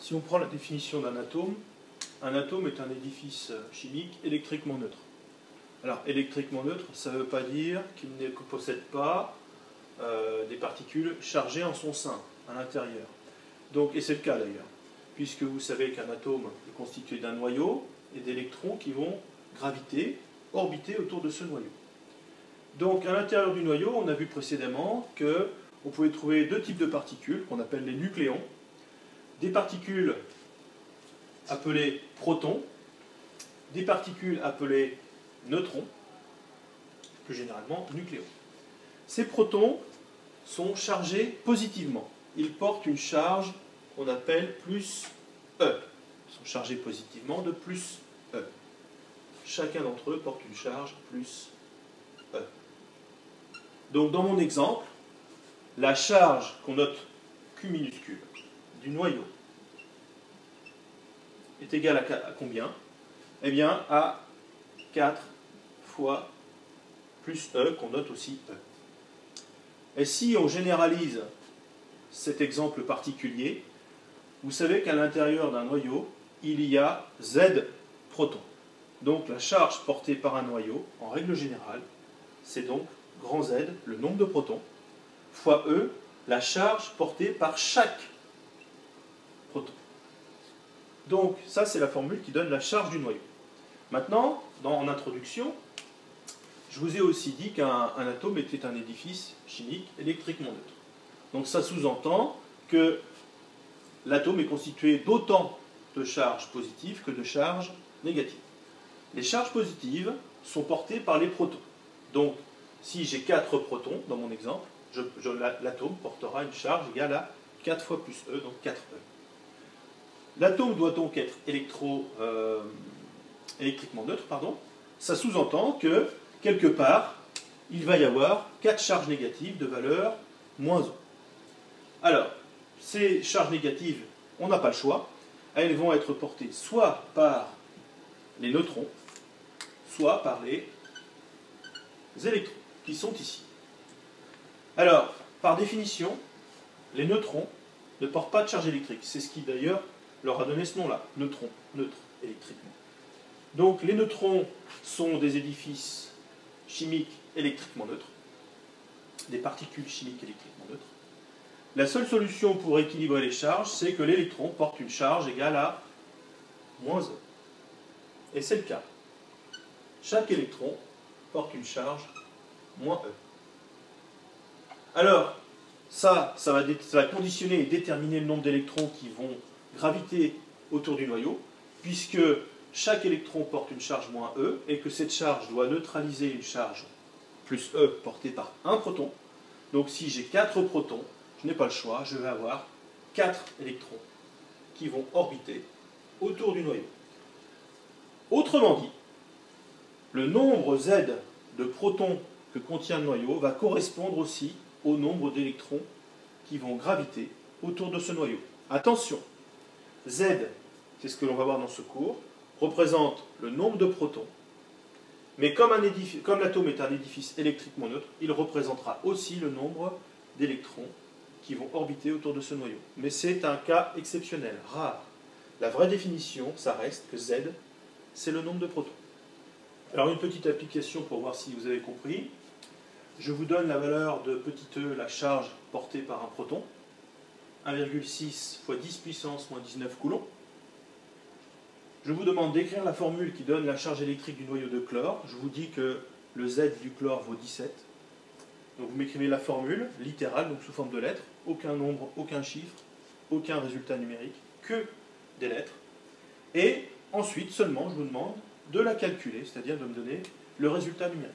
Si on prend la définition d'un atome, un atome est un édifice chimique électriquement neutre. Alors, électriquement neutre, ça ne veut pas dire qu'il ne possède pas des particules chargées en son sein, à l'intérieur. Donc, et c'est le cas d'ailleurs, puisque vous savez qu'un atome est constitué d'un noyau et d'électrons qui vont graviter, orbiter autour de ce noyau. Donc, à l'intérieur du noyau, on a vu précédemment qu'on pouvait trouver deux types de particules, qu'on appelle les nucléons. Des particules appelées protons, des particules appelées neutrons, plus généralement nucléons. Ces protons sont chargés positivement. Ils portent une charge qu'on appelle plus E. Ils sont chargés positivement de plus E. Chacun d'entre eux porte une charge plus E. Donc dans mon exemple, la charge qu'on note Q minuscule du noyau est égale à combien? Eh bien à 4 fois plus E, qu'on note aussi E. Et si on généralise cet exemple particulier, vous savez qu'à l'intérieur d'un noyau, il y a Z protons. Donc la charge portée par un noyau, en règle générale, c'est donc grand Z, le nombre de protons, fois E, la charge portée par chaque proton. Donc ça, c'est la formule qui donne la charge du noyau. Maintenant, en introduction, je vous ai aussi dit qu'un atome était un édifice chimique électriquement neutre. Donc ça sous-entend que l'atome est constitué d'autant de charges positives que de charges négatives. Les charges positives sont portées par les protons. Donc, si j'ai 4 protons, dans mon exemple, l'atome portera une charge égale à 4 fois plus E, donc 4E. L'atome doit donc être électriquement neutre, ça sous-entend que, quelque part, il va y avoir 4 charges négatives de valeur moins 1. Alors, ces charges négatives, on n'a pas le choix. Elles vont être portées soit par les neutrons, soit par les électrons, qui sont ici. Alors, par définition, les neutrons ne portent pas de charge électrique. C'est ce qui, d'ailleurs, leur a donné ce nom-là, neutre électriquement. Donc, les neutrons sont des édifices chimiques électriquement neutres, des particules chimiques électriquement neutres. La seule solution pour équilibrer les charges, c'est que l'électron porte une charge égale à moins E. Et c'est le cas. Chaque électron porte une charge moins E. Alors, ça va conditionner et déterminer le nombre d'électrons qui vont graviter autour du noyau, puisque chaque électron porte une charge moins E, et que cette charge doit neutraliser une charge plus E portée par un proton. Donc si j'ai 4 protons, je n'ai pas le choix, je vais avoir 4 électrons qui vont orbiter autour du noyau. Autrement dit, le nombre Z de protons que contient le noyau va correspondre aussi au nombre d'électrons qui vont graviter autour de ce noyau. Attention, Z, c'est ce que l'on va voir dans ce cours, représente le nombre de protons, mais comme l'atome est un édifice électriquement neutre, il représentera aussi le nombre d'électrons qui vont orbiter autour de ce noyau. Mais c'est un cas exceptionnel, rare. La vraie définition, ça reste que Z, c'est le nombre de protons. Alors une petite application pour voir si vous avez compris. Je vous donne la valeur de petit e, la charge portée par un proton, 1,6 fois 10 puissance moins 19 coulombs. Je vous demande d'écrire la formule qui donne la charge électrique du noyau de chlore. Je vous dis que le Z du chlore vaut 17. Donc vous m'écrivez la formule, littérale, donc sous forme de lettres, aucun nombre, aucun chiffre, aucun résultat numérique, que des lettres. Et ensuite, seulement, je vous demande de la calculer, c'est-à-dire de me donner le résultat numérique.